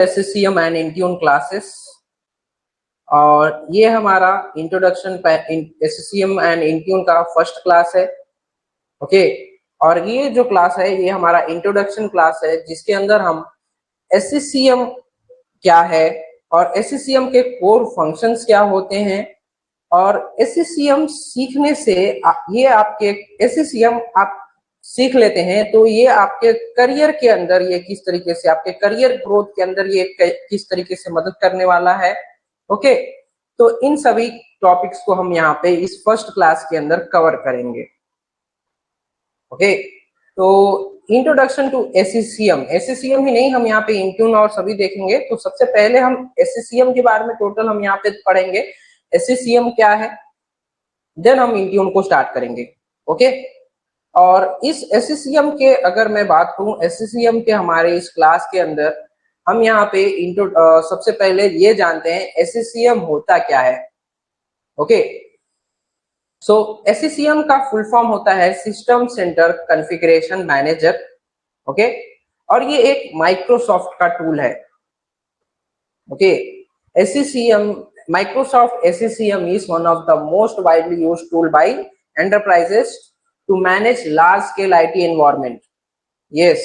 SCCM and Intune classes, और ये हमारा इंट्रोडक्शन SCCM एंड इंट्यून का फर्स्ट क्लास है। ओके, और ये जो क्लास है ये हमारा इंट्रोडक्शन क्लास है, जिसके अंदर हम SCCM क्या है और SCCM के कोर फंक्शंस क्या होते हैं, और SCCM सीखने से ये आपके SCCM आप सीख लेते हैं तो ये आपके करियर के अंदर ये किस तरीके से, आपके करियर ग्रोथ के अंदर ये किस तरीके से मदद करने वाला है। ओके, तो इन सभी टॉपिक्स को हम यहाँ पे इस फर्स्ट क्लास के अंदर कवर करेंगे। ओके, तो इंट्रोडक्शन टू SCCM ही नहीं, हम यहाँ पे इंट्यून और सभी देखेंगे। तो सबसे पहले हम SCCM के बारे में टोटल हम यहाँ पे पढ़ेंगे, SCCM क्या है, देन हम इंट्यून को स्टार्ट करेंगे। ओके, और इस SCCM के अगर मैं बात करूं, SCCM के हमारे इस क्लास के अंदर हम यहाँ पे सबसे पहले ये जानते हैं SCCM होता क्या है। ओके, सो SCCM का फुल फॉर्म होता है system centre configuration manager. Okay, और ये एक माइक्रोसॉफ्ट का टूल है। Okay, SCCM Microsoft SCCM is one of the most widely used tool by enterprises to manage large scale IT environment. Yes,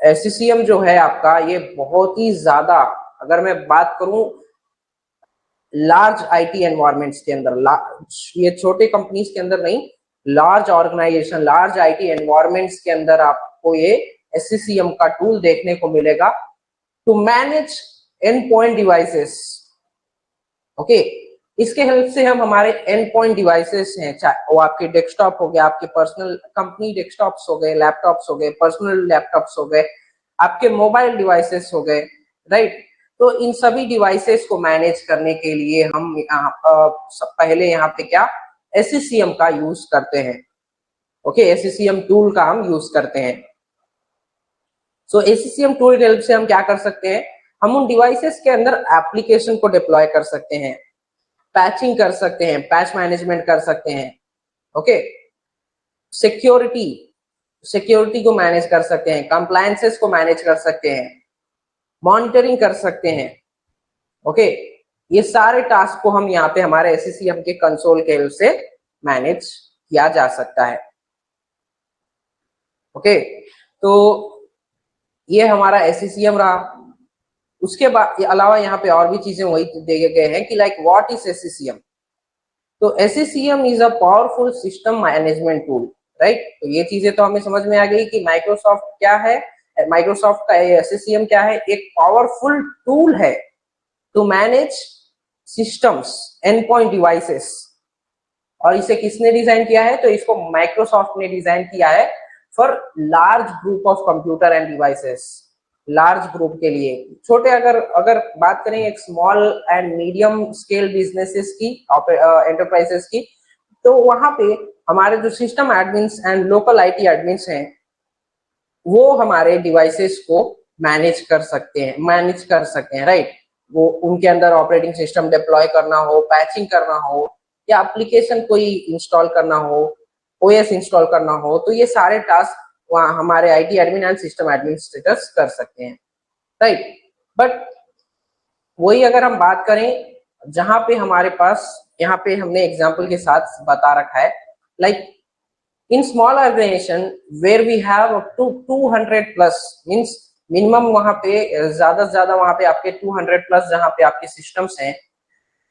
SCCM जो है आपका ये बहुत ही ज्यादा, अगर मैं बात करूं लार्ज IT एनवायरमेंट्स के अंदर, ये छोटे कंपनीज के अंदर नहीं, large organisation, large IT environments के अंदर आपको ये SCCM का टूल देखने को मिलेगा to manage endpoint devices. Okay, इसके हेल्प से हम हमारे एंड पॉइंट डिवाइसेस हैं, चाहे वो आपके डेस्कटॉप हो गए, आपके पर्सनल कंपनी डेस्कटॉप्स हो गए, लैपटॉप्स हो गए, पर्सनल लैपटॉप्स हो गए, आपके मोबाइल डिवाइसेस हो गए, राइट। तो इन सभी डिवाइसेस को मैनेज करने के लिए हम पहले यहाँ पे क्या SCCM का यूज करते हैं। ओके, SCCM टूल का हम यूज करते हैं। सो SCCM टूल के हेल्प से हम क्या कर सकते हैं, हम उन डिवाइसेस के अंदर एप्लीकेशन को डिप्लॉय कर सकते हैं, पैचिंग कर सकते हैं, पैच मैनेजमेंट कर सकते हैं। ओके, सिक्योरिटी को मैनेज कर सकते हैं, कंप्लायंसेस को मैनेज कर सकते हैं, मॉनिटरिंग कर सकते हैं। ओके, ये सारे टास्क को हम यहाँ पे हमारे SCCM के कंसोल के हेल्प से मैनेज किया जा सकता है। ओके, तो ये हमारा SCCM रहा। उसके बाद अलावा यहाँ पे और भी चीजें वही दिए गए हैं कि लाइक व्हाट इज SCCM। तो SCCM is a powerful system management tool, right. तो ये चीजें तो हमें समझ में आ गई कि माइक्रोसॉफ्ट क्या है, माइक्रोसॉफ्ट का SCCM क्या है, एक पावरफुल टूल है to manage systems endpoint devices. और इसे किसने डिजाइन किया है, तो इसको माइक्रोसॉफ्ट ने डिजाइन किया है for large group of computer end devices. Large group के लिए, छोटे अगर बात करें एक small and medium scale businesses की, एंटरप्राइजेस की, तो वहां पे हमारे जो system admins and local IT admins हैं वो हमारे डिवाइसेस को मैनेज कर सकते हैं, राइट। वो उनके अंदर ऑपरेटिंग सिस्टम डिप्लॉय करना हो, पैचिंग करना हो, या एप्लीकेशन कोई इंस्टॉल करना हो, OS इंस्टॉल करना हो, तो ये सारे टास्क वहाँ हमारे IT admin and system administrators कर सकते हैं, राइट। बट वही अगर हम बात करें जहां पे हमारे पास, यहाँ पे हमने एग्जांपल के साथ बता रखा है, like in small organisation where we have up to 200 plus, means minimum वहां पे ज्यादा से ज्यादा वहां पे आपके 200 प्लस जहां पे आपके सिस्टम्स हैं।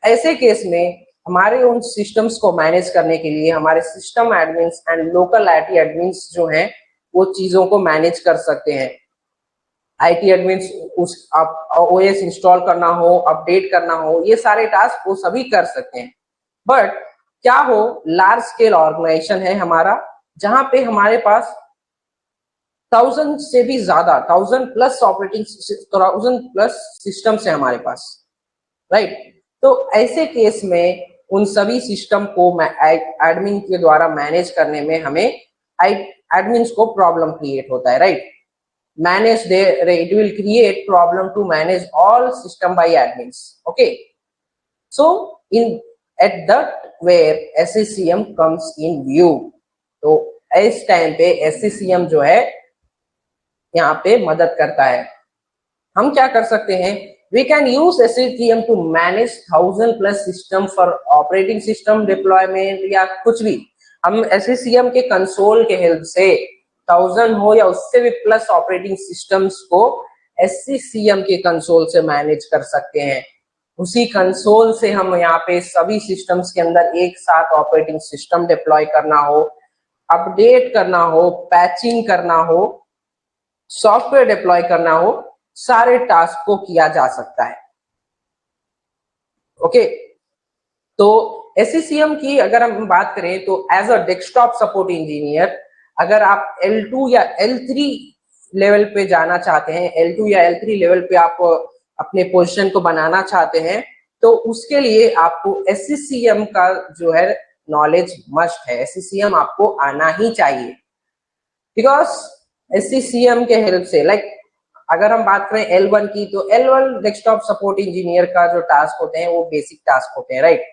ऐसे केस में हमारे उन सिस्टम्स को मैनेज करने के लिए हमारे system admins and local IT admins जो हैं वो चीजों को मैनेज कर सकते हैं। IT एडमिन्स उस OS इंस्टॉल करना हो, अपडेट करना हो, ये सारे टास्क वो सभी कर सकते हैं। बट क्या हो, लार्ज स्केल ऑर्गेनाइजेशन है हमारा, जहां पे हमारे पास 1000 से भी ज्यादा, 1000 प्लस सिस्टम्स है हमारे पास, राइट। तो ऐसे केस में उन सभी सिस्टम को एडमिन के द्वारा मैनेज करने में हमें एडमिन्स को प्रॉब्लम क्रिएट होता है, right. it will create problem to manage all system by admins. Okay, so at that where SCCM comes in view, तो इस टाइम पे SCCM जो है यहाँ पे मदद करता है। हम क्या कर सकते हैं, we can use SCCM to manage 1000+ system for operating system deployment या कुछ भी। हम SCCM के कंसोल के हेल्प से 1000 हो या उससे भी प्लस ऑपरेटिंग सिस्टम्स को SCCM के कंसोल से मैनेज कर सकते हैं। उसी कंसोल से हम यहाँ पे सभी सिस्टम्स के अंदर एक साथ ऑपरेटिंग सिस्टम डिप्लॉय करना हो, अपडेट करना हो, पैचिंग करना हो, सॉफ्टवेयर डिप्लॉय करना हो, सारे टास्क को किया जा सकता है। ओके, तो SCCM की अगर हम बात करें तो as a desktop support engineer, अगर आप L2 या L3 लेवल पे जाना चाहते हैं, L2 या L3 लेवल पे आप अपने पोजीशन को बनाना चाहते हैं, तो उसके लिए आपको SCCM का जो है नॉलेज मस्ट है। SCCM आपको आना ही चाहिए, बिकॉज SCCM के हेल्प से अगर हम बात करें L1 की, तो L1 डेस्कटॉप सपोर्ट इंजीनियर का जो टास्क होते हैं वो बेसिक टास्क होते हैं, right.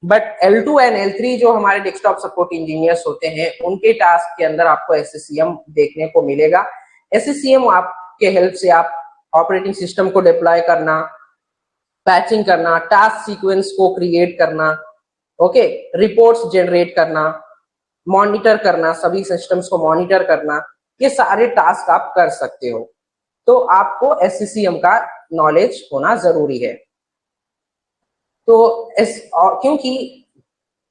But L2 and L3 जो हमारे डेस्कटॉप सपोर्ट इंजीनियर्स होते हैं, उनके टास्क के अंदर आपको SCCM देखने को मिलेगा। SCCM आपके हेल्प से आप ऑपरेटिंग सिस्टम को डिप्लॉय करना, पैचिंग करना, टास्क सीक्वेंस को क्रिएट करना, ओके, रिपोर्ट्स जनरेट करना, मॉनिटर करना, सभी सिस्टम्स को मॉनिटर करना, ये सारे टास्क आप कर सकते हो। तो आपको SCCM का नॉलेज होना जरूरी है। तो क्योंकि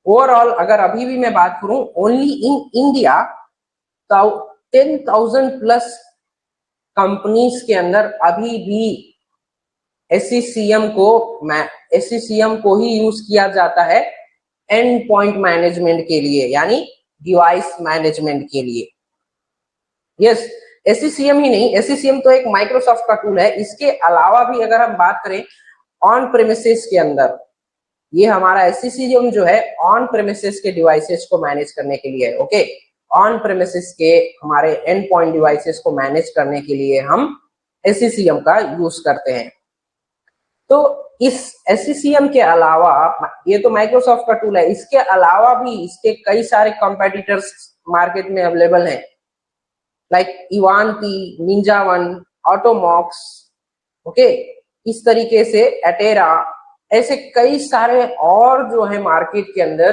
ओवरऑल अगर अभी भी मैं बात करूं, ओनली इन इंडिया 10,000+ कंपनीज के अंदर अभी भी SCCM को ही यूज किया जाता है एंड पॉइंट मैनेजमेंट के लिए, यानी डिवाइस मैनेजमेंट के लिए। यस, SCCM ही नहीं, SCCM तो एक माइक्रोसॉफ्ट का टूल है। इसके अलावा भी अगर हम बात करें ऑन प्रेमिसेस के अंदर, ये हमारा SCCM जो है ऑन प्रेमिसेस के डिवाइसेस को मैनेज करने के लिए है। ओके, ऑन प्रेमिसेस के हमारे एंड पॉइंट डिवाइसेस को मैनेज करने के लिए हम SCCM का यूज करते हैं। तो इस SCCM के अलावा, ये तो माइक्रोसॉफ्ट का टूल है, इसके अलावा भी इसके कई सारे कॉम्पिटिटर्स मार्केट में अवेलेबल हैं, लाइक इवांती, निंजा1, ऑटोमॉक्स, ओके, इस तरीके से एटेरा, ऐसे कई सारे और जो है मार्केट के अंदर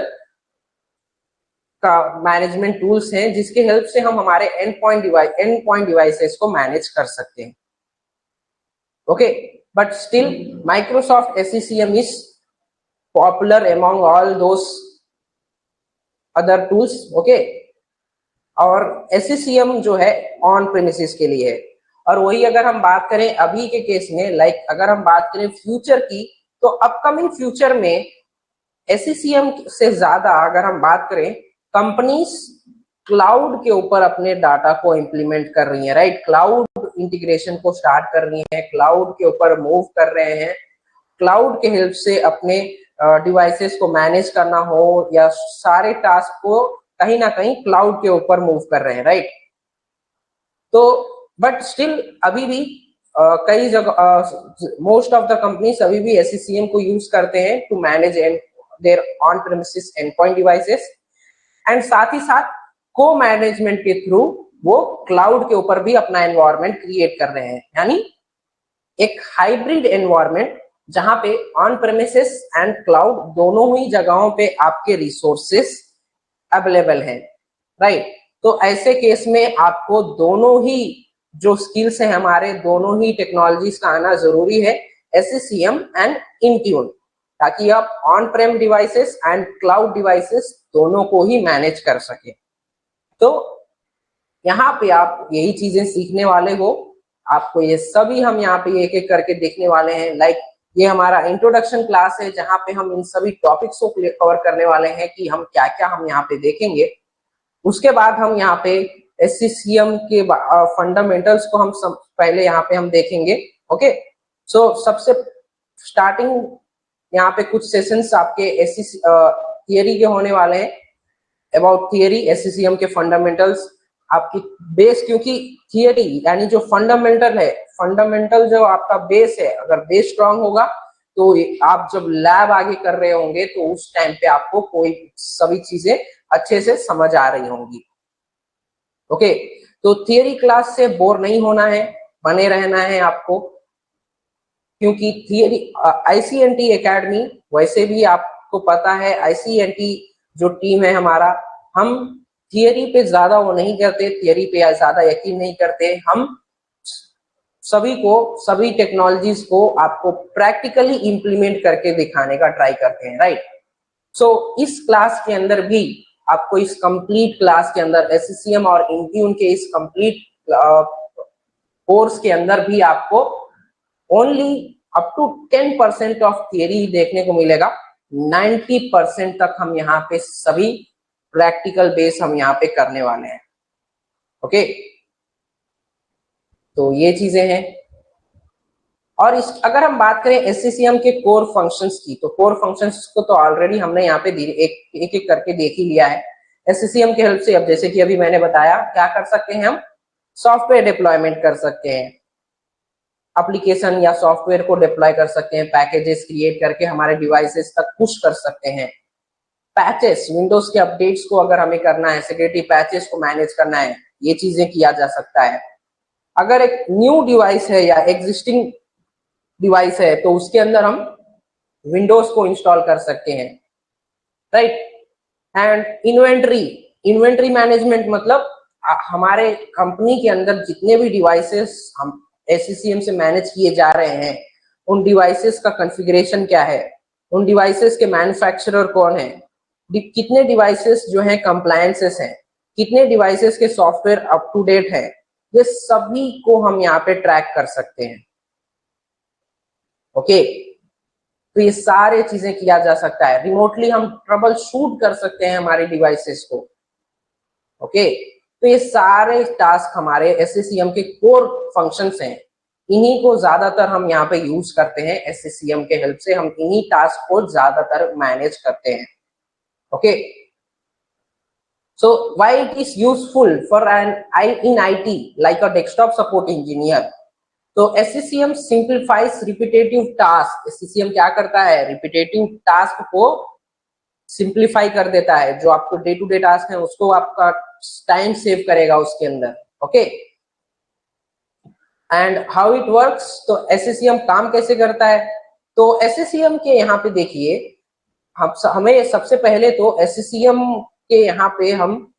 का मैनेजमेंट टूल्स हैं, जिसके हेल्प से हम हमारे एंड पॉइंट डिवाइसेस को मैनेज कर सकते हैं। Okay, but still Microsoft SCCM is popular among all those other tools. Okay, और SCCM जो है ऑन प्रेमिसेस के लिए है। और वही अगर हम बात करें अभी के केस में, अगर हम बात करें फ्यूचर की, तो अपकमिंग फ्यूचर में SCCM से ज्यादा अगर हम बात करें, कंपनीज क्लाउड के ऊपर अपने डाटा को इंप्लीमेंट कर रही है, राइट। क्लाउड इंटीग्रेशन को स्टार्ट कर रही है, क्लाउड के ऊपर मूव कर रहे हैं, क्लाउड के हेल्प से अपने डिवाइसेस को मैनेज करना हो या सारे टास्क को कहीं ना कहीं क्लाउड के ऊपर मूव कर रहे हैं, राइट। तो बट स्टिल अभी भी कई जगह मोस्ट ऑफ द कंपनीज अभी भी SCCM को यूज करते हैं to manage their on premises endpoint devices, and साथ ही साथ को मैनेजमेंट के थ्रू वो क्लाउड के ऊपर भी अपना एनवायरनमेंट क्रिएट कर रहे हैं, यानी एक हाइब्रिड एनवायरनमेंट जहां पे ऑन प्रेमिसेस एंड क्लाउड दोनों ही जगहों पे आपके रिसोर्सेस अवेलेबल हैं, राइट। तो ऐसे केस में आपको दोनों ही जो स्किल्स हैं हमारे, दोनों ही टेक्नोलॉजीज का आना जरूरी है, SCCM एंड इंट्यून, ताकि आप on Prem devices and cloud devices दोनों को ही मैनेज कर सके। तो यहाँ पे आप यही चीजें सीखने वाले हो, आपको ये सभी हम यहाँ पे एक एक करके देखने वाले हैं। ये हमारा इंट्रोडक्शन क्लास है, जहाँ पे हम इन सभी टॉपिक्स को कवर करने वाले हैं कि हम क्या क्या हम यहाँ पे देखेंगे। उसके बाद हम यहाँ पे SCCM के फंडामेंटल्स को हम पहले यहाँ पे हम देखेंगे। ओके, सो सबसे स्टार्टिंग यहाँ पे कुछ सेशंस आपके थियरी के होने वाले हैं, अबाउट थियरी, SCCM के फंडामेंटल्स, आपकी बेस, क्योंकि थियरी यानी जो फंडामेंटल है, फंडामेंटल जो आपका बेस है, अगर बेस स्ट्रांग होगा तो आप जब लैब आगे कर रहे होंगे तो उस टाइम पे आपको कोई सभी चीजें अच्छे से समझ आ रही होंगी। ओके, तो थियरी क्लास से बोर नहीं होना है, बने रहना है आपको, क्योंकि थियरी आईसीएनटी एकेडमी, वैसे भी आपको पता है आईसीएनटी जो टीम है हमारा, हम थियरी पे ज्यादा वो नहीं करते, थियरी पे ज्यादा यकीन नहीं करते, हम सभी टेक्नोलॉजीज को आपको प्रैक्टिकली इंप्लीमेंट करके दिखाने का ट्राई करते हैं, राइट। सो इस क्लास के अंदर भी आपको, इस कंप्लीट क्लास के अंदर एससीसीएम और इंट्यून के इस कंप्लीट कोर्स के अंदर भी आपको only up to 10% of theory देखने को मिलेगा, 90% तक हम यहाँ पे सभी प्रैक्टिकल बेस हम यहाँ पे करने वाले हैं। ओके, तो ये चीजें हैं। और इस अगर हम बात करें एससीसीएम के कोर फंक्शंस की, तो कोर फंक्शंस को तो ऑलरेडी हमने यहाँ पे एक एक करके देख ही लिया है। एससीसीएम के हेल्प से अब जैसे कि अभी मैंने बताया, क्या कर सकते हैं हम, सॉफ्टवेयर डिप्लॉयमेंट कर सकते हैं, एप्लीकेशन या सॉफ्टवेयर को डिप्लॉय कर सकते हैं, पैकेजेस क्रिएट करके हमारे डिवाइसेस तक पुश कर सकते हैं, पैचेस, विंडोज के अपडेट्स को अगर हमें करना है, सिक्योरिटी पैचेस को मैनेज करना है, ये चीजें किया जा सकता है। अगर एक न्यू डिवाइस है या एग्जिस्टिंग डिवाइस है तो उसके अंदर हम विंडोज को इंस्टॉल कर सकते हैं, राइट। एंड इन्वेंट्री मैनेजमेंट, मतलब हमारे कंपनी के अंदर जितने भी डिवाइसेस हम एससीसीएम से मैनेज किए जा रहे हैं, उन डिवाइसेस का कॉन्फ़िगरेशन क्या है, उन डिवाइसेस के मैन्युफैक्चरर कौन है, कितने डिवाइसेस जो हैं कंप्लायंसेस हैं, कितने डिवाइसेस के सॉफ्टवेयर अप टू डेट है, ये सभी को हम यहाँ पे ट्रैक कर सकते हैं। ओके, तो ये सारे चीजें किया जा सकता है। रिमोटली हम ट्रबल शूट कर सकते हैं हमारे डिवाइसेस को। ओके, तो ये सारे टास्क हमारे एससीसीएम के कोर फंक्शंस हैं, इन्हीं को ज्यादातर हम यहाँ पे यूज करते हैं। एससीसीएम के हेल्प से हम इन्हीं टास्क को ज्यादातर मैनेज करते हैं। Okay, so why it is useful for an in IT like a desktop support engineer? तो SCCM simplifies repetitive task। SCCM क्या करता है, रिपीटेटिव टास्क को सिंप्लीफाई कर देता है, जो आपको डे टू डे टास्क है उसको आपका टाइम सेव करेगा उसके अंदर। Okay, and how it works, तो SCCM काम कैसे करता है, तो SCCM के यहाँ पे देखिए, हमें सबसे पहले तो SCCM के यहाँ पे हम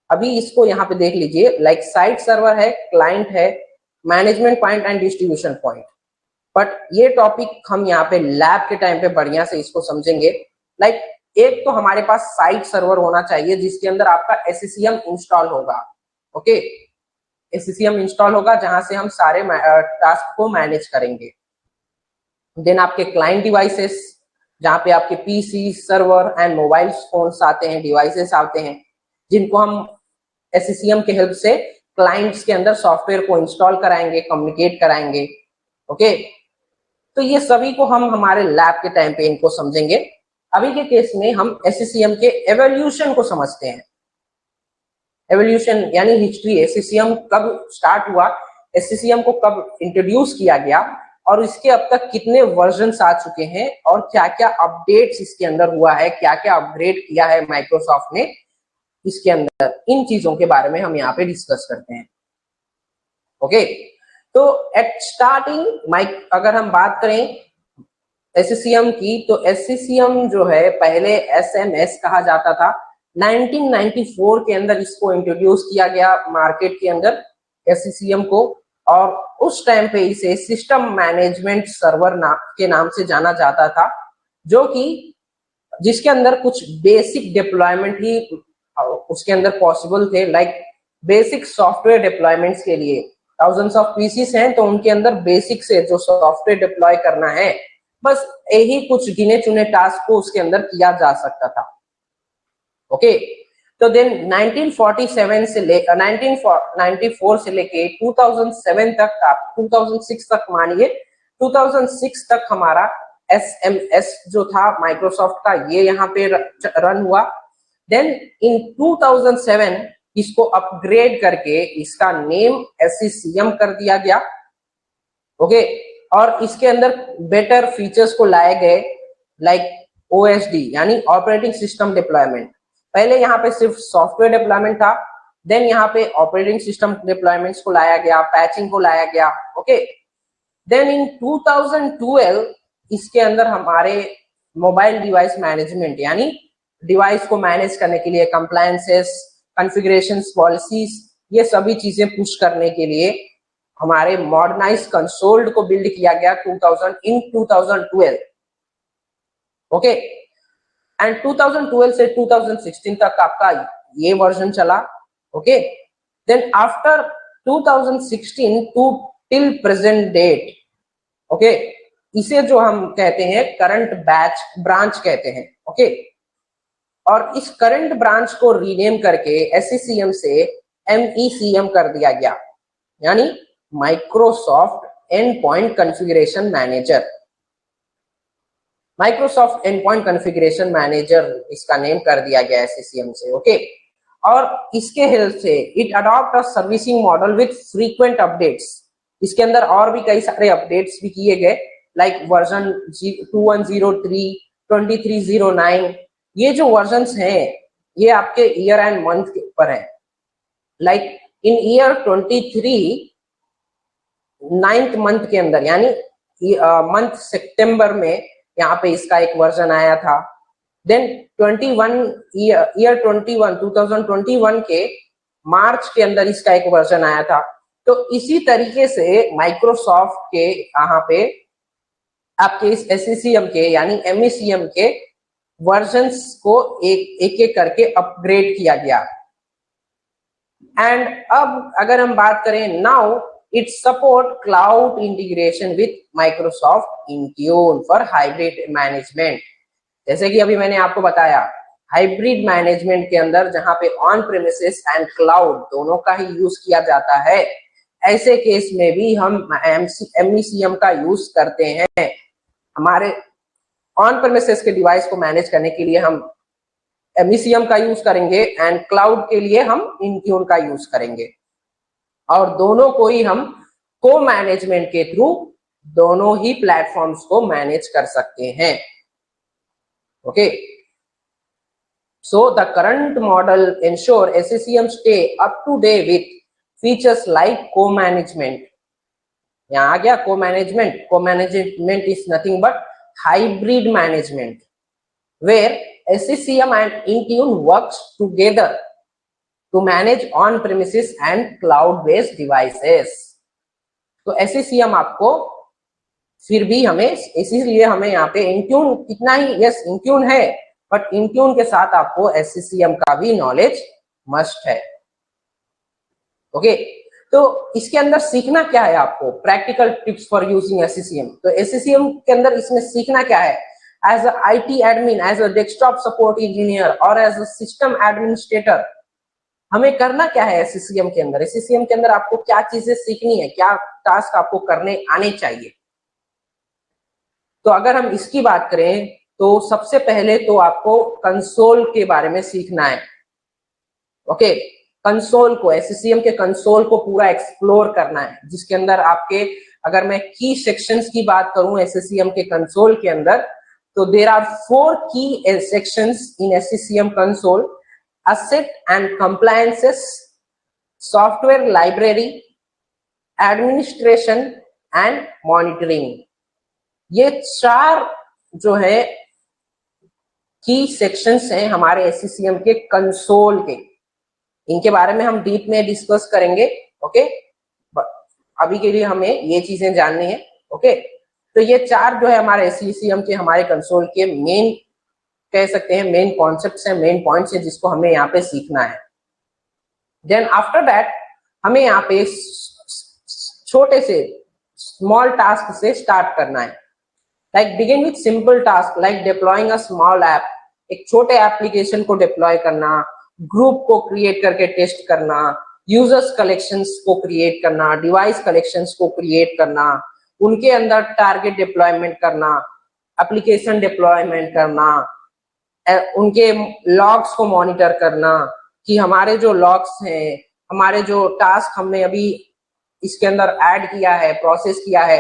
अभी इसको यहाँ पे देख लीजिए, लाइक साइट सर्वर है, क्लाइंट है, management point and distribution point. But ये टॉपिक हम यहाँ पे लैब के टाइम पे बढ़िया से इसको समझेंगे। लाइक एक तो हमारे पास साइट सर्वर होना चाहिए जिसके अंदर आपका SCCM इंस्टॉल होगा। ओके, SCCM इंस्टॉल होगा जहां से हम सारे टास्क को मैनेज करेंगे। देन आपके क्लाइंट डिवाइसेस, जहाँ पे आपके PC, server and mobile phones आते हैं, डिवाइसेस आते हैं, जिनको हम SCCM के हेल्प से क्लाइंट्स के अंदर सॉफ्टवेयर को इंस्टॉल कराएंगे, कम्युनिकेट कराएंगे। ओके, तो ये सभी को हम हमारे लैब के टाइम पे इनको समझेंगे। अभी के केस में हम SCCM के एवोल्यूशन को समझते हैं। एवोल्यूशन यानी हिस्ट्री, SCCM कब स्टार्ट हुआ, SCCM को कब इंट्रोड्यूस किया गया, और इसके अब तक कितने वर्जन्स आ चुके हैं, और क्या क्या अपडेट्स इसके अंदर हुआ है, क्या क्या अपग्रेड किया है माइक्रोसॉफ्ट ने इसके अंदर, इन चीजों के बारे में हम यहाँ पे डिस्कस करते हैं। ओके, तो एट स्टार्टिंग अगर हम बात करें SCCM की, तो SCCM जो है पहले SMS कहा जाता था। 1994 के अंदर इसको इंट्रोड्यूस किया गया मार्केट के अंदर SCCM को, और उस टाइम पे इसे सिस्टम मैनेजमेंट सर्वर के नाम से जाना जाता था, जो कि जिसके अंदर कुछ बेसिक डिप्लॉयमेंट ही उसके अंदर पॉसिबल थे। लाइक बेसिक सॉफ्टवेयर डिप्लॉयमेंट्स के लिए थाउजेंड्स ऑफ पीसीस हैं, तो उनके अंदर बेसिक से जो सॉफ्टवेयर डिप्लॉय करना है, बस यही कुछ गिने चुने टास्क को उसके अंदर किया जा सकता था। ओके, तो देन 1947 से 1994 से लेके 2007 तक, आप 2006 तक मानिए, 2006 तक हमारा SMS जो था माइक्रोसॉफ्ट का, ये यहाँ पे रन हुआ। देन इन 2007 इसको अपग्रेड करके इसका नेम SCCM कर दिया गया। ओके, और इसके अंदर बेटर फीचर्स को लाए गए, लाइक OSD यानी ऑपरेटिंग सिस्टम डिप्लॉयमेंट। पहले यहाँ पे सिर्फ सॉफ्टवेयर डिप्लॉयमेंट था, देन यहाँ पे ऑपरेटिंग सिस्टम डिप्लॉयमेंट्स को लाया गया, पैचिंग को लाया गया, ओके। देन इन 2012 इसके अंदर हमारे मोबाइल डिवाइस मैनेजमेंट यानी डिवाइस को मैनेज करने के लिए कंप्लायंसेस, कॉन्फ़िगरेशंस, पॉलिसीज, ये सभी चीजें पुश करने के लिए हमारे मॉडर्नाइज कंसोल को बिल्ड किया गया 2012, ओके। एंड 2012 से 2016 तक आपका ये वर्जन चला, okay. Then after 2016 to till present date, okay, इसे जो हम कहते हैं करंट ब्रांच कहते हैं, ओके। और इस करंट ब्रांच को रीनेम करके SCCM से MECM कर दिया गया, यानी Microsoft endpoint configuration manager. Microsoft endpoint configuration manager इसका नेम कर दिया गया SCCM से, ओके। और इसके हेल्प से it adopt a servicing model with frequent updates. इसके अंदर और भी कई सारे अपडेट्स भी किए गए, लाइक वर्जन 2103, 2309। ये जो वर्जन्स हैं ये आपके ईयर एंड मंथ के ऊपर है। लाइक इन ईयर 23 9th मंथ के अंदर यानी मंथ सितंबर में यहाँ पे इसका एक वर्जन आया था। देन 2021 के मार्च के अंदर इसका एक वर्जन आया था। तो इसी तरीके से माइक्रोसॉफ्ट के यहाँ पे आपके इस SCCM के यानी MECM के वर्जन्स को एक करके अपग्रेड किया गया। एंड अब अगर हम बात करें, now it support cloud integration with Microsoft Intune for hybrid management. जैसे कि अभी मैंने आपको बताया, हाइब्रिड मैनेजमेंट के अंदर जहां पे ऑन प्रेमिसेस एंड क्लाउड दोनों का ही यूज किया जाता है, ऐसे केस में भी हम MECM का यूज करते हैं। हमारे ऑन प्रेमिसेस के डिवाइस को मैनेज करने के लिए हम MECM का यूज करेंगे एंड क्लाउड के लिए हम इंट्यून का यूज करेंगे, और दोनों को ही हम को मैनेजमेंट के थ्रू दोनों ही प्लेटफॉर्म्स को मैनेज कर सकते हैं, okay. So the current model ensure SCCM stay up to date with features like co-management। यहाँ आ गया co-management। Co-management is nothing but hybrid management where SCCM and Intune works together to manage on-premises and cloud-based devices। तो SCCM आपको फिर भी हमें, इसीलिए हमें यहाँ पे Intune इतना ही, यस Intune है, बट Intune के साथ आपको SCCM का भी नॉलेज मस्ट है, ओके। तो इसके अंदर सीखना क्या है आपको, practical tips for using SCCM। तो SCCM के अंदर इसमें सीखना क्या है, as a IT admin, as a desktop support engineer और एज अ सिस्टम एडमिनिस्ट्रेटर हमें करना क्या है SCCM के अंदर। SCCM के अंदर आपको क्या चीजें सीखनी है, क्या टास्क आपको करने आने चाहिए। तो अगर हम इसकी बात करें तो सबसे पहले तो आपको कंसोल के बारे में सीखना है, ओके। कंसोल को, SCCM के कंसोल को पूरा एक्सप्लोर करना है, जिसके अंदर आपके, अगर मैं की सेक्शंस की बात करूं SCCM के कंसोल के अंदर, तो देयर आर 4 की sections in SCCM console: asset and compliances, software library, administration and monitoring। ये 4 जो है की सेक्शंस हैं हमारे SCCM के कंसोल के। इनके बारे में हम डीप में डिस्कस करेंगे, ओके। अभी के लिए हमें ये चीजें जाननी है, ओके। तो ये 4 जो है हमारे SCCM के, हमारे कंसोल के मेन, कह सकते हैं मेन कॉन्सेप्ट्स हैं, मेन पॉइंट्स हैं, जिसको हमें यहाँ पे सीखना है। देन आफ्टर दैट हमें यहाँ पे छोटे से स्मॉल टास्क से स्टार्ट करना है। Like begin with simple task like deploying a small app. एक छोटे एप्लीकेशन को डिप्लॉय करना, ग्रुप को क्रिएट करके टेस्ट करना, यूजर्स कलेक्शंस को क्रिएट करना, डिवाइस कलेक्शंस को क्रिएट करना, उनके अंदर टारगेट डिप्लॉयमेंट करना, एप्लीकेशन डिप्लॉयमेंट करना, उनके लॉग्स को मॉनिटर करना कि हमारे जो लॉग्स हैं, हमारे जो टास्क हमने अभी इसके अंदर ऐड किया है, प्रोसेस किया है,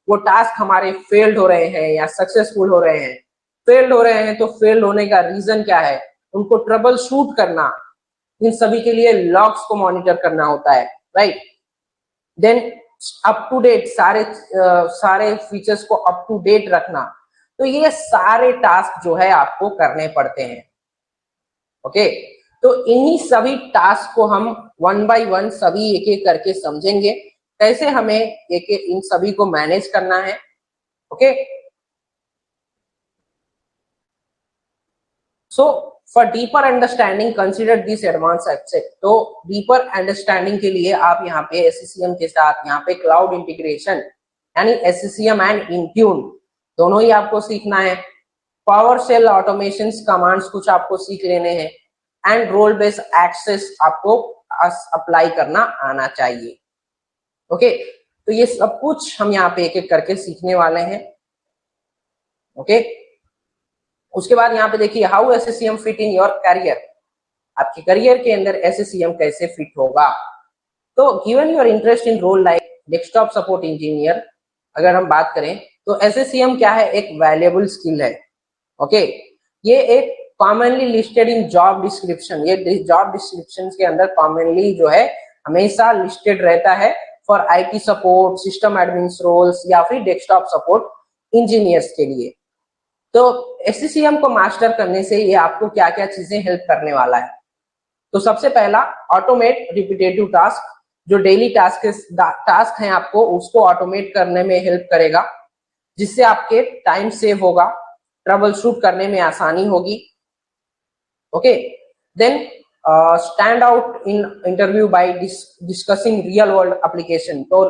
वो टास्क हमारे फेल्ड हो रहे हैं या सक्सेसफुल हो रहे हैं। फेल्ड हो रहे हैं तो फेल्ड होने का रीजन क्या है, उनको ट्रबल शूट करना, इन सभी के लिए लॉग्स को मॉनिटर करना होता है, right. Then up to date सारे फीचर्स को अप टू डेट रखना, तो ये सारे टास्क जो है आपको करने पड़ते हैं। ओके, तो इन्हीं सभी टास्क को हम वन बाय वन सभी एक एक करके समझेंगे, कैसे हमें एक एक इन सभी को मैनेज करना है। Okay, so for deeper understanding consider this advance except. तो डीपर अंडरस्टैंडिंग के लिए आप यहाँ पे एससीसीएम के साथ यहाँ पे क्लाउड इंटीग्रेशन यानी एससीसीएम एंड इंट्यून दोनों ही आपको सीखना है। पावर शेल ऑटोमेशन कमांड्स कुछ आपको सीख लेने हैं एंड रोल बेस्ड एक्सेस आपको अप्लाई करना आना चाहिए। ओके, तो ये सब कुछ हम यहाँ पे एक एक करके सीखने वाले हैं। ओके, उसके बाद यहाँ पे देखिए how SCCM fit in your career, आपके करियर के अंदर एससीसीएम कैसे फिट होगा। तो given your interest in role like desktop support engineer, अगर हम बात करें तो एससीसीएम क्या है, एक वैल्यूएबल स्किल है। ओके, ये एक commonly listed in job description, ये जॉब डिस्क्रिप्शन के अंदर कॉमनली जो है हमेशा लिस्टेड रहता है for IT support, system admin roles या फिर डेस्कटॉप सपोर्ट इंजीनियर्स के लिए। तो एससीसीएम को मास्टर करने से ये आपको क्या क्या चीजें हेल्प करने वाला है। तो सबसे पहला ऑटोमेट रिपीटेटिव टास्क, जो डेली टास्क हैं आपको उसको ऑटोमेट करने में हेल्प करेगा, जिससे आपके टाइम सेव होगा, ट्रबल शूट करने में आसानी होगी। Okay, then stand out in interview by discussing real world application. तो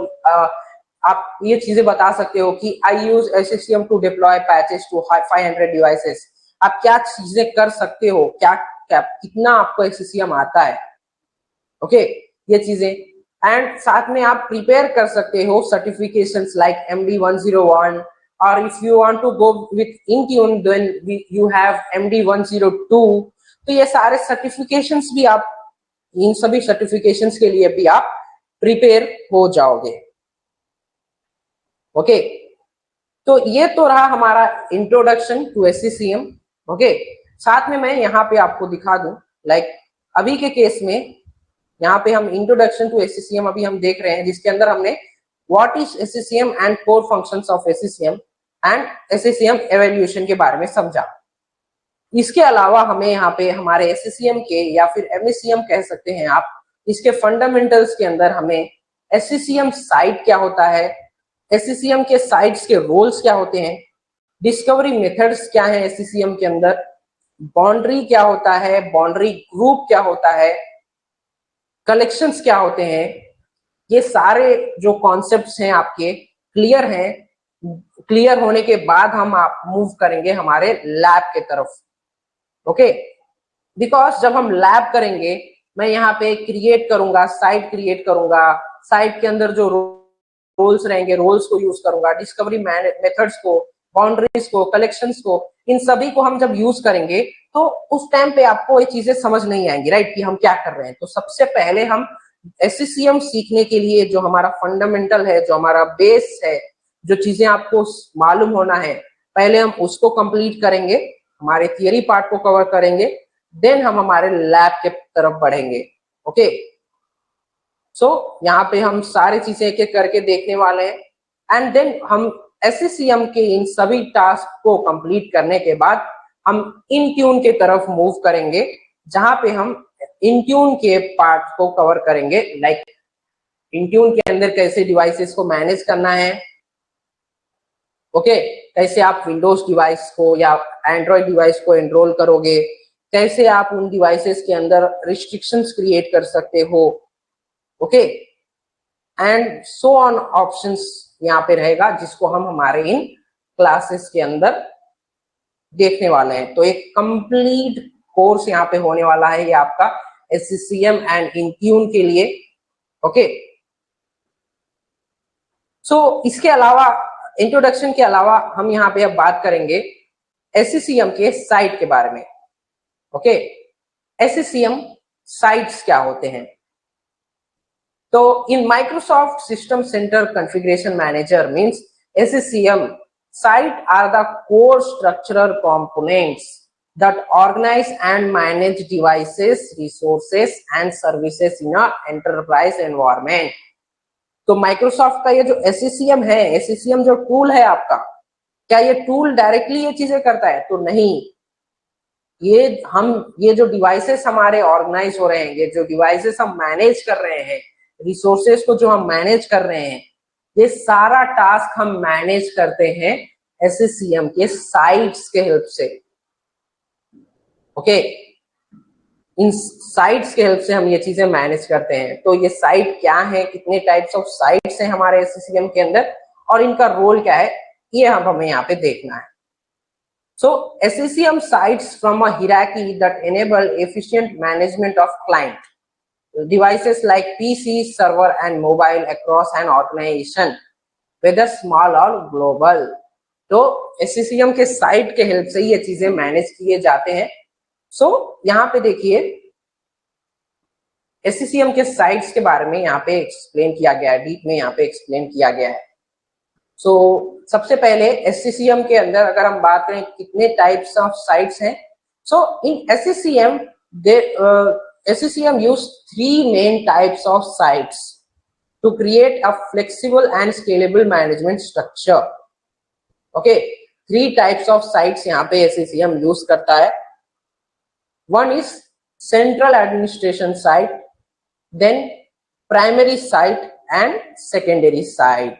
आप ये चीजें बता सकते हो कि I use SCCM to deploy patches to 500 devices. आप क्या चीजें कर सकते हो, क्या कितना आपको एससीसीएम आता है। ओके, ये चीजें एंड साथ में आप प्रिपेयर कर सकते हो सर्टिफिकेशंस लाइक MD101 और if you want to go with Intune then you have MD102। तो ये सारे सर्टिफिकेशंस भी आप, इन सभी सर्टिफिकेशंस के लिए भी आप प्रिपेयर हो जाओगे। ओके, तो ये तो रहा हमारा इंट्रोडक्शन टू एससीसीएम। ओके, साथ में मैं यहाँ पे आपको दिखा दूं, लाइक अभी के केस में यहाँ पे हम इंट्रोडक्शन टू एससीसीएम अभी हम देख रहे हैं, जिसके अंदर हमने what is SCCM and core functions of SCCM and SCCM evaluation के बारे में समझा। इसके अलावा हमें यहाँ पे हमारे एससीसीएम के या फिर MECM कह सकते हैं आप, इसके फंडामेंटल्स के अंदर हमें एससीसीएम साइट क्या होता है, एससीसीएम के साइट्स के रोल्स क्या होते हैं, डिस्कवरी मेथड्स क्या है एससीसीएम के अंदर, बाउंड्री क्या होता है, बाउंड्री ग्रुप क्या होता है, कलेक्शंस क्या होते हैं, ये सारे जो कॉन्सेप्ट्स हैं आपके क्लियर हैं। क्लियर होने के बाद हम आप मूव करेंगे हमारे लैब के तरफ। ओके, बिकॉज जब हम लैब करेंगे, मैं यहाँ पे क्रिएट करूंगा, साइट क्रिएट करूंगा, साइट के अंदर जो रोल्स रहेंगे रोल्स को यूज करूंगा, डिस्कवरी मेथड्स को, बाउंड्रीज को, कलेक्शंस को, इन सभी को हम जब यूज करेंगे तो उस टाइम पे आपको ये चीजें समझ नहीं आएंगी, राइट, कि हम क्या कर रहे हैं। तो सबसे पहले हम एससीसीएम सीखने के लिए जो हमारा फंडामेंटल है, जो हमारा बेस है, जो चीजें आपको मालूम होना है, पहले हम उसको कंप्लीट करेंगे, हमारे थियरी पार्ट को कवर करेंगे, देन हम हमारे लैब के तरफ बढ़ेंगे। ओके, सो यहाँ पे हम सारी चीजें एक एक करके देखने वाले हैं एंड देन हम एससीसीएम के इन सभी टास्क को कंप्लीट करने के बाद हम इंट्यून के तरफ मूव करेंगे, जहां पे हम इंट्यून के पार्ट को कवर करेंगे, लाइक इंट्यून के अंदर कैसे डिवाइसेस को मैनेज करना है। ओके, कैसे आप विंडोज डिवाइस को या एंड्रॉइड डिवाइस को एनरोल करोगे, कैसे आप उन डिवाइसेस के अंदर रिस्ट्रिक्शंस क्रिएट कर सकते हो। Okay, and so on options यहाँ पे रहेगा, जिसको हम हमारे इन क्लासेस के अंदर देखने वाले हैं। तो एक कंप्लीट कोर्स यहाँ पे होने वाला है, ये आपका एससीसीएम एंड इंट्यून के लिए। ओके, सो इसके अलावा, इंट्रोडक्शन के अलावा हम यहाँ पे अब बात करेंगे एससीसीएम के साइट के बारे में। ओके, एससीसीएम साइट्स क्या होते हैं। तो in Microsoft system centre configuration manager means SCCM, site are the core structural components that organize and manage devices, resources and services in a enterprise environment. तो माइक्रोसॉफ्ट का ये जो SCCM है, SCCM जो टूल है आपका, क्या ये टूल डायरेक्टली ये चीजें करता है? तो नहीं, ये जो डिवाइसेस हमारे ऑर्गेनाइज हो रहे हैं, ये जो डिवाइसेस हम मैनेज कर रहे हैं, रिसोर्सेस को जो हम मैनेज कर रहे हैं, ये सारा टास्क हम मैनेज करते हैं SCCM के साइट्स के हेल्प से। ओके, इन साइट्स के हेल्प से हम ये चीजें मैनेज करते हैं। तो ये साइट क्या है, कितने टाइप्स ऑफ साइट्स हैं हमारे SCCM के अंदर और इनका रोल क्या है, ये हमें यहाँ पे देखना है। So SCCM sites from a hierarchy that enable efficient management of client devices like PC, server and mobile across an organization, whether small or global. तो SCCM के साइट के हेल्प से ये चीजें मैनेज किए जाते हैं। सो यहाँ पे देखिए SCCM के साइट्स के बारे में यहाँ पे एक्सप्लेन किया गया है, डीप में यहाँ पे एक्सप्लेन किया गया है। सो सबसे पहले SCCM के अंदर अगर हम बात करें कितने टाइप्स ऑफ साइट्स हैं, सो इन SCCM use 3 main types of sites to create a flexible and scalable management structure. Okay, 3 types of sites यहाँ पे SCCM यूज करता है। One is central administration site, then primary site and secondary site.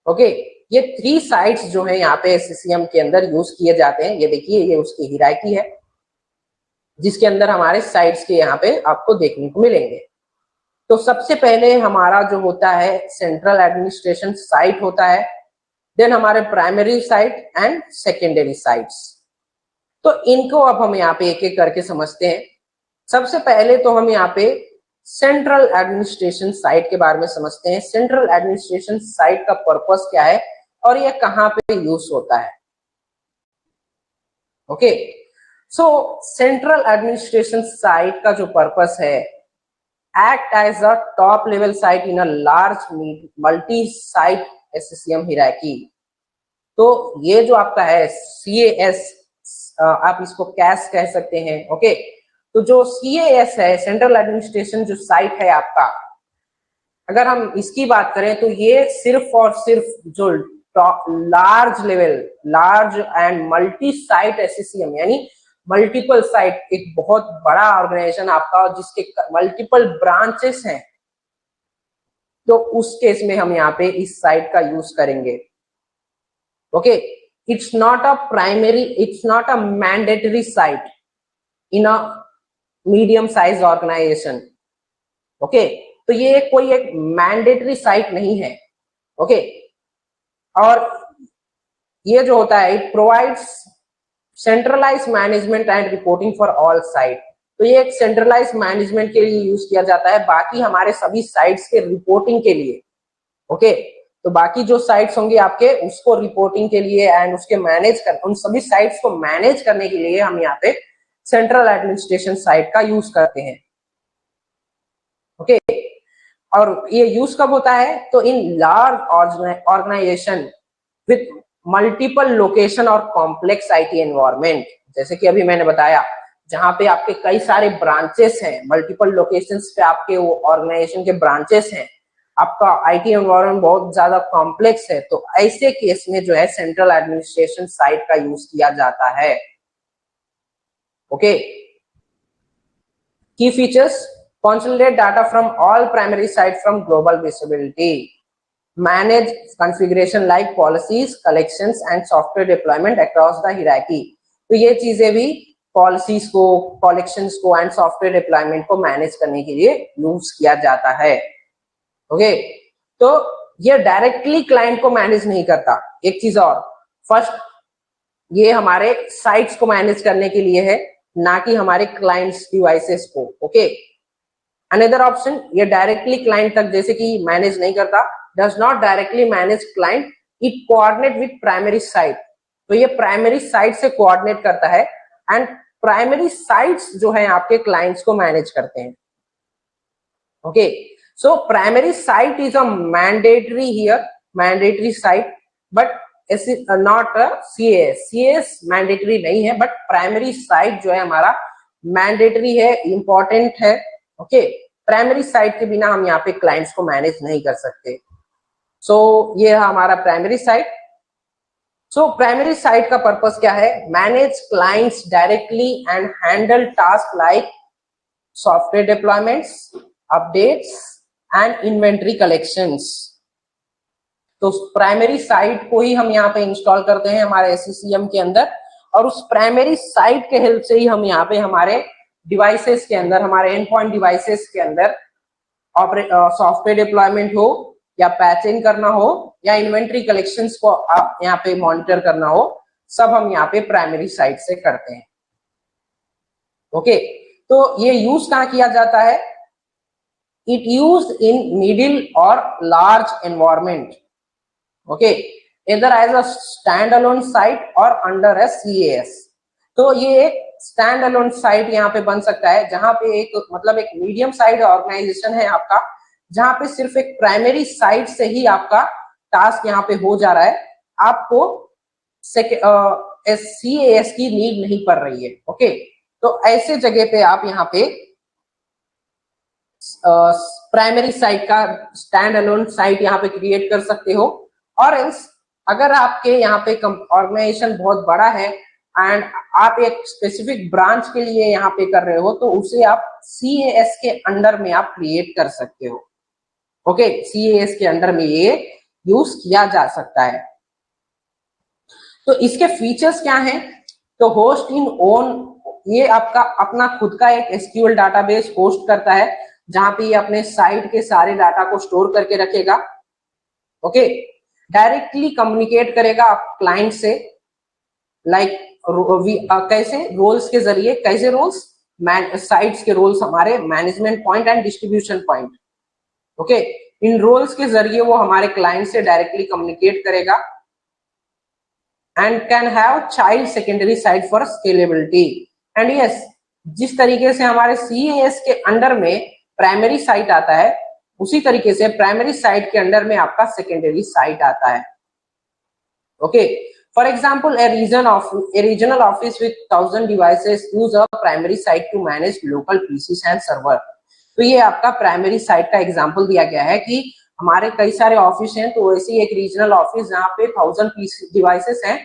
Okay, ये 3 sites जो है यहाँ पे SCCM के अंदर यूज किए जाते हैं। ये देखिए, ये उसकी हिरार्की है जिसके अंदर हमारे साइट्स के यहाँ पे आपको देखने को मिलेंगे। तो सबसे पहले हमारा जो होता है सेंट्रल एडमिनिस्ट्रेशन साइट होता है, देन हमारे primary site and secondary sites. तो इनको अब हम यहाँ पे एक एक करके समझते हैं। सबसे पहले तो हम यहाँ पे सेंट्रल एडमिनिस्ट्रेशन साइट के बारे में समझते हैं। सेंट्रल एडमिनिस्ट्रेशन साइट का पर्पस क्या है और ये कहाँ पे यूज होता है। Okay, so central administration site का जो पर्पस है, act as a top level site in a large multi site SCCM hierarchy. तो ये जो आपका है CAS, आप इसको कैश कह सकते हैं। ओके, तो जो CAS है, सेंट्रल एडमिनिस्ट्रेशन जो साइट है आपका, अगर हम इसकी बात करें तो ये सिर्फ और सिर्फ जो large level, large and multi site SCCM यानी मल्टीपल साइट, एक बहुत बड़ा ऑर्गेनाइजेशन आपका जिसके मल्टीपल ब्रांचेस हैं, तो उस केस में हम यहाँ पे इस साइट का यूज करेंगे। Okay, it's not a mandatory site in a medium size organisation. Okay, तो ये कोई एक मैंडेटरी साइट नहीं है। ओके, और ये जो होता है, it provides centralise management and reporting for all site. तो ये एक सेंट्रलाइज मैनेजमेंट के लिए यूज किया जाता है, बाकी हमारे सभी साइट्स के रिपोर्टिंग के लिए। ओके, तो बाकी जो साइट्स होंगे आपके, उसको रिपोर्टिंग के लिए एंड उसके उन सभी साइट्स को मैनेज करने के लिए हम यहाँ पे सेंट्रल एडमिनिस्ट्रेशन साइट का यूज करते हैं। ओके, और ये यूज कब होता है? तो in large organisation with multiple location और कॉम्प्लेक्स IT एनवायरनमेंट, जैसे कि अभी मैंने बताया, जहां पे आपके कई सारे ब्रांचेस हैं, मल्टीपल लोकेशंस पे आपके वो ऑर्गेनाइजेशन के ब्रांचेस हैं, आपका IT एनवायरनमेंट बहुत ज्यादा कॉम्प्लेक्स है, तो ऐसे केस में जो है सेंट्रल एडमिनिस्ट्रेशन साइट का यूज किया जाता है। ओके, की features: consolidate data from all primary sites from global visibility, manage configuration like policies, collections and software deployment across the hierarchy। तो ये चीजें भी पॉलिसीज को, कलेक्शंस को एंड सॉफ्टवेयर डिप्लॉयमेंट को मैनेज करने के लिए यूज किया जाता है। ओके, तो ये डायरेक्टली क्लाइंट को मैनेज नहीं करता। एक चीज और, फर्स्ट ये हमारे साइट्स को मैनेज करने के लिए है, ना कि हमारे क्लाइंट्स डिवाइसेस को। ओके, अनदर ऑप्शन, ये डायरेक्टली क्लाइंट तक जैसे कि मैनेज नहीं करता, does not directly manage client, it coordinate with primary site. तो ये प्राइमरी साइट से कोऑर्डिनेट करता है एंड प्राइमरी साइट्स जो है आपके क्लाइंट्स को मैनेज करते हैं। Okay, so primary site is a mandatory here, mandatory site, but not CAS। CAS mandatory नहीं है, बट प्राइमरी साइट जो है हमारा मैंडेटरी है, इंपॉर्टेंट है। ओके, प्राइमरी साइट के बिना हम यहाँ पे क्लाइंट्स को मैनेज नहीं कर सकते। सो ये है हमारा primary site. So primary site का पर्पस क्या है? Manage clients directly and handle task like software deployments, updates and inventory collections. तो प्राइमरी साइट को ही हम यहाँ पे इंस्टॉल करते हैं हमारे SCCM के अंदर, और उस प्राइमरी साइट के हेल्प से ही हम यहाँ पे हमारे डिवाइसेस के अंदर, हमारे एंड पॉइंट डिवाइसेस के अंदर सॉफ्टवेयर डिप्लॉयमेंट हो या पैचिंग करना हो या इन्वेंटरी कलेक्शंस को आप यहाँ पे मॉनिटर करना हो, सब हम यहाँ पे प्राइमरी साइट से करते हैं। ओके, तो ये यूज कहाँ किया जाता है? इट यूज इन मिडिल और large environment. Okay, either as a standalone site or under a CAS। तो ये एक स्टैंड अलोन साइट यहाँ पे बन सकता है, जहां पे एक मतलब एक मीडियम साइज ऑर्गेनाइजेशन है आपका, जहां पे सिर्फ एक प्राइमरी साइट से ही आपका टास्क यहाँ पे हो जा रहा है, आपको CAS की नीड नहीं पड़ रही है। ओके, तो ऐसे जगह पे आप यहाँ पे प्राइमरी साइट का स्टैंड अलोन साइट यहाँ पे क्रिएट कर सकते हो। और एल्स अगर आपके यहाँ पे ऑर्गेनाइजेशन बहुत बड़ा है एंड आप एक स्पेसिफिक ब्रांच के लिए यहाँ पे कर रहे हो, तो उसे आप CAS के अंडर में आप क्रिएट कर सकते हो। ओके, CAS के अंडर में ये यूज किया जा सकता है। तो इसके फीचर्स क्या हैं? तो होस्ट इन ओन, ये आपका अपना खुद का एक SQL डाटाबेस होस्ट करता है, जहां पे ये अपने साइट के सारे डाटा को स्टोर करके रखेगा। ओके, डायरेक्टली कम्युनिकेट करेगा आप क्लाइंट से, लाइक कैसे? रोल्स के जरिए। कैसे रोल्स? साइट्स के रोल्स हमारे management point and distribution point. Okay, in roles के जरिए वो हमारे क्लाइंट से डायरेक्टली कम्युनिकेट करेगा and can have child secondary site for scalability. And yes, जिस तरीके से हमारे CAS के अंडर में प्राइमरी साइट आता है, उसी तरीके से प्राइमरी साइट के अंडर में आपका सेकेंडरी साइट आता है। Okay, for example a regional office with 1000 devices use a primary site to manage local PCs and server. तो ये आपका प्राइमरी साइट का एग्जांपल दिया गया है कि हमारे कई सारे ऑफिस हैं, तो वैसे एक रीजनल ऑफिस जहाँ पे 1000 डिवाइसेस हैं,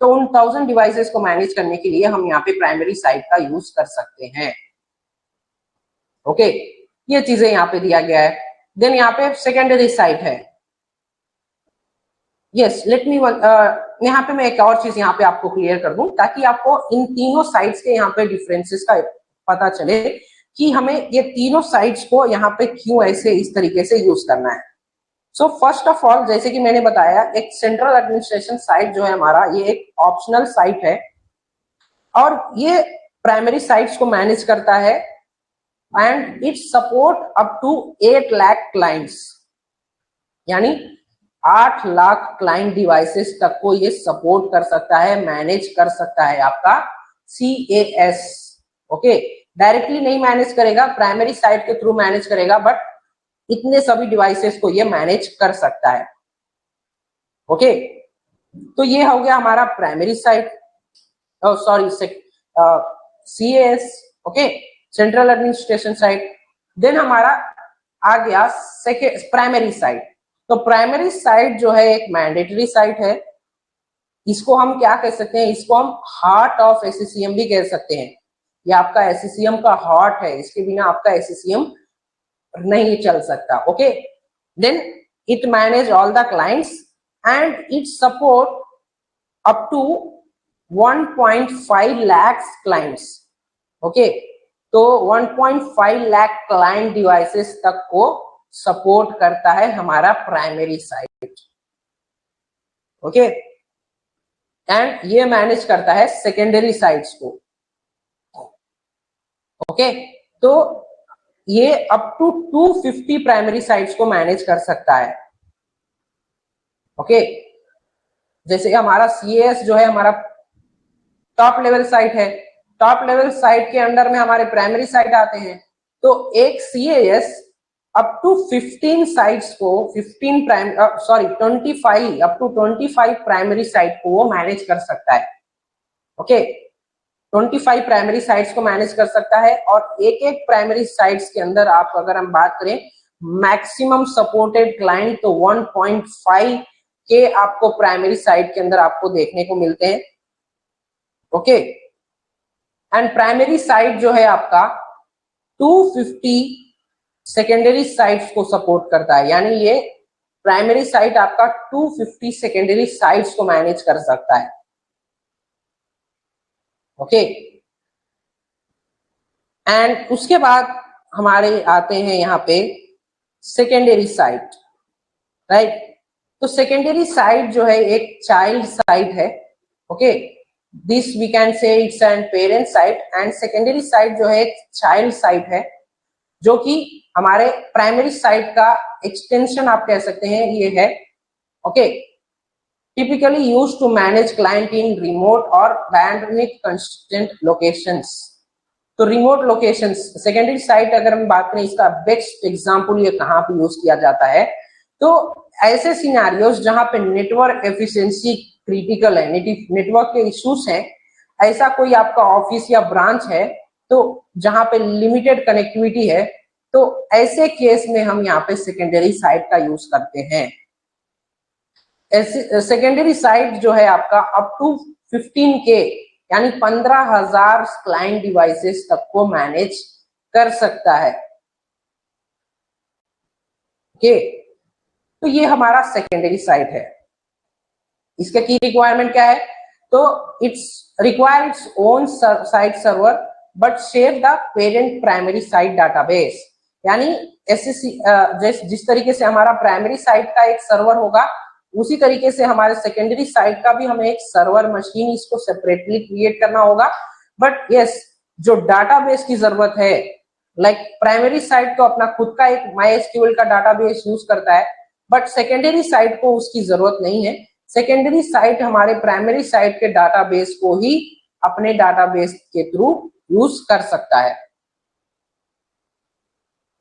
तो उन 1000 डिवाइसेस को मैनेज करने के लिए हम यहाँ पे प्राइमरी साइट का यूज कर सकते हैं। ओके, ये चीजें यहाँ पे दिया गया है। देन यहाँ पे सेकेंडरी साइट है। यस, लेट मी यहाँ पे मैं एक और चीज यहाँ पे आपको क्लियर कर दूं, ताकि आपको इन तीनों साइट्स के यहाँ पे डिफरेंसेस का पता चले कि हमें ये तीनों साइट्स को यहाँ पे क्यों ऐसे इस तरीके से यूज करना है। सो फर्स्ट ऑफ ऑल, जैसे कि मैंने बताया, एक सेंट्रल एडमिनिस्ट्रेशन साइट जो है हमारा, ये एक ऑप्शनल साइट है और ये प्राइमरी साइट्स को मैनेज करता है and it support up to 8 lakh clients, यानी 8 लाख क्लाइंट डिवाइसेस तक को ये सपोर्ट कर सकता है, मैनेज कर सकता है आपका CAS। ओके, डायरेक्टली नहीं मैनेज करेगा, प्राइमरी साइट के थ्रू मैनेज करेगा, बट इतने सभी डिवाइसेस को ये मैनेज कर सकता है। ओके, तो ये हो गया हमारा primary site, sorry CAS। Okay, central administration site. Then हमारा आ गया प्राइमरी साइट। तो प्राइमरी साइट जो है एक मैंडेटरी साइट है, इसको हम क्या कह सकते हैं? इसको हम हार्ट ऑफ SCCM भी कह सकते हैं। ये आपका SCCM का हार्ट है, इसके बिना आपका SCCM नहीं चल सकता। Okay, then it manage all the clients and it support up to 1.5 lakh clients. Okay, तो 1.5 लाख क्लाइंट डिवाइसेस तक को सपोर्ट करता है हमारा प्राइमरी साइट। ओके, एंड ये मैनेज करता है सेकेंडरी साइट्स को। ओके, तो ये अप टू 250 प्राइमरी साइट्स को मैनेज कर सकता है। ओके, जैसे हमारा CAS जो है हमारा टॉप लेवल साइट है, टॉप लेवल साइट के अंडर में हमारे प्राइमरी साइट आते हैं, तो एक CAS अप टू 15 साइट्स को 25 अप टू 25 प्राइमरी साइट को वो मैनेज कर सकता है। ओके, 25 प्राइमरी साइट्स को मैनेज कर सकता है और एक एक प्राइमरी साइट्स के अंदर आप अगर हम बात करें मैक्सिमम सपोर्टेड क्लाइंट तो 1.5 के आपको प्राइमरी साइट के अंदर आपको देखने को मिलते हैं। ओके, एंड प्राइमरी साइट जो है आपका 250 सेकेंडरी साइट्स को सपोर्ट करता है, यानी ये प्राइमरी साइट आपका 250 सेकेंडरी साइट्स को मैनेज कर सकता है। ओके, एंड उसके बाद हमारे आते हैं यहाँ पे सेकेंडरी साइट, राइट। तो सेकेंडरी साइट जो है एक चाइल्ड साइट है। Okay, this we can say it's an parent site, and secondary site जो है एक चाइल्ड साइट है जो कि हमारे प्राइमरी साइट का एक्सटेंशन आप कह सकते हैं ये है। Okay, typically used to manage client in remote और बैंडविड्थ कंस्ट्रेंट लोकेशंस। तो रिमोट लोकेशंस सेकेंडरी साइट अगर हम बात करें इसका बेस्ट एग्जांपल ये कहाँ पे यूज किया जाता है, तो ऐसे सिनेरियोस जहां पे नेटवर्क एफिशिएंसी क्रिटिकल है, नेटवर्क के इश्यूज हैं, ऐसा कोई आपका ऑफिस या ब्रांच है तो जहां पे लिमिटेड कनेक्टिविटी है, तो ऐसे केस में हम यहाँ पे सेकेंडरी साइट का यूज करते हैं। सेकेंडरी साइट जो है आपका अप टू 15K यानी 15,000 क्लाइंट डिवाइसेस तक को मैनेज कर सकता है। ओके, तो ये हमारा सेकेंडरी साइट है। इसका की रिक्वायरमेंट क्या है, तो it's require its own site server but share the parent primary site database, यानी जिस तरीके से हमारा प्राइमरी साइट का एक सर्वर होगा उसी तरीके से हमारे सेकेंडरी साइट का भी हमें एक सर्वर मशीन इसको सेपरेटली क्रिएट करना होगा। बट यस, जो डाटाबेस की जरूरत है, लाइक प्राइमरी साइट तो अपना खुद का एक MySQL का डाटाबेस यूज करता है, बट सेकेंडरी साइट को उसकी जरूरत नहीं है। सेकेंडरी साइट हमारे प्राइमरी साइट के डाटाबेस को ही अपने डाटाबेस के थ्रू यूज कर सकता है।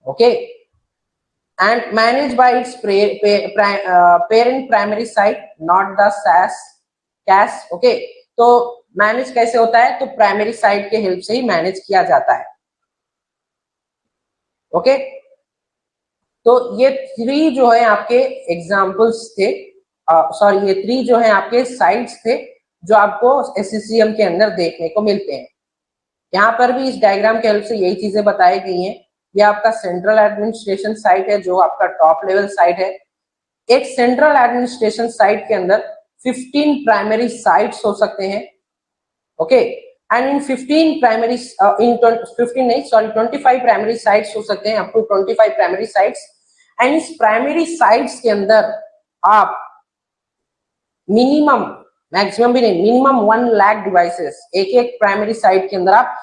Okay, and managed by its parent primary site, not the cache. Okay, तो मैनेज कैसे होता है, तो प्राइमरी साइट के हेल्प से ही मैनेज किया जाता है। ओके, तो ये 3 जो है आपके एग्जांपल्स थे, सॉरी ये 3 जो है आपके साइट्स थे जो आपको SCCM के अंदर देखने को मिलते हैं। यहाँ पर भी इस डायग्राम के हेल्प से यही चीजें बताई गई हैं। ये आपका सेंट्रल एडमिनिस्ट्रेशन साइट है जो आपका टॉप लेवल साइट है। एक सेंट्रल एडमिनिस्ट्रेशन साइट के अंदर 15 प्राइमरी साइट्स हो सकते हैं। Okay, and in 25 primary sites हो सकते हैं, up to 25 primary sites. And इस प्राइमरी साइट्स के अंदर आप मैक्सिमम भी नहीं, मिनिमम 1 लाख डिवाइसेस एक प्राइमरी साइट के अंदर आप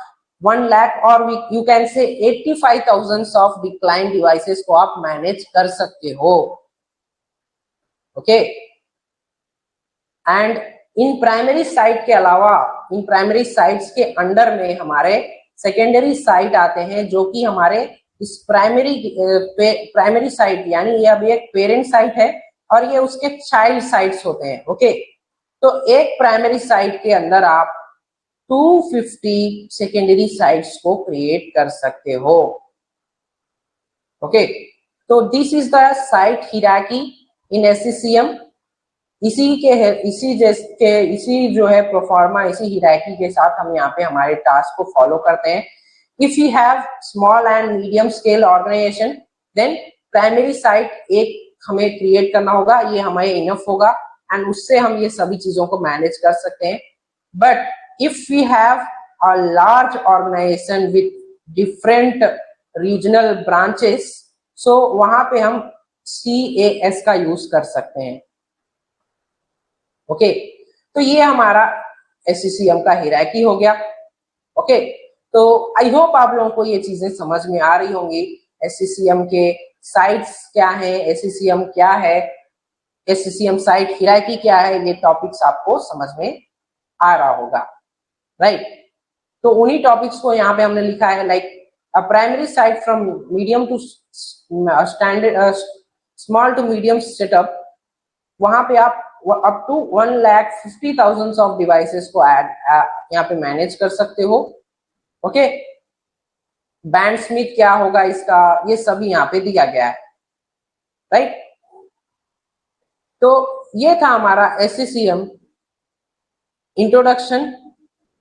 1 लाख और you can say 85,000 of the client devices को आप मैनेज कर सकते हो। Okay, and in primary site के अलावा इन प्राइमरी साइट्स के अंडर में हमारे सेकेंडरी साइट आते हैं जो कि हमारे इस प्राइमरी साइट यानी ये अभी एक पेरेंट साइट है और ये उसके चाइल्ड साइट्स होते हैं। ओके, तो एक प्राइमरी साइट के अंदर आप 250 सेकेंडरी साइट्स को क्रिएट कर सकते हो। ओके, तो this is the site hierarchy in SCCM। इसी जो है प्रोफार्मा, इसी हिराकी के साथ हम यहाँ पे हमारे टास्क को फॉलो करते हैं। If you have small and medium scale organisation then primary site एक हमें क्रिएट करना होगा, ये हमें इनफ होगा एंड उससे हम ये सभी चीजों को मैनेज कर सकते हैं। But if we have a large organization with different regional branches, so वहां पे हम CAS का यूज कर सकते हैं। ओके, तो ये हमारा SCCM का हिराकी हो गया। ओके, तो आई होप आप लोगों को ये चीजें समझ में आ रही होंगी। SCCM के साइट्स क्या है, SCCM क्या है, SCCM साइट हिराकी क्या है, ये टॉपिक्स आपको समझ में आ रहा होगा, राइट। तो उन्हीं टॉपिक्स को यहाँ पे हमने लिखा है, like a primary site from medium to standard small to medium setup, वहां पे आप अप टू 1,50,000 ऑफ डिवाइसेस को ऐड यहाँ पे मैनेज कर सकते हो। ओके, बैंड स्मिथ क्या होगा इसका, ये सभी यहाँ पे दिया गया है, राइट। तो ये था हमारा SCCM introduction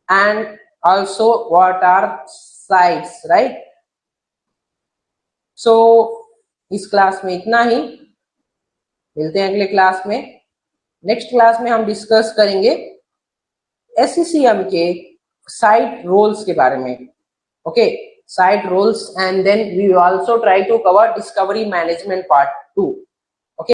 and also what are sites, right. So इस क्लास में इतना ही, मिलते हैं अगले क्लास में। नेक्स्ट क्लास में हम डिस्कस करेंगे SCCM के साइट रोल्स के बारे में। Okay, site roles, and then we will also try to cover discovery management part 2।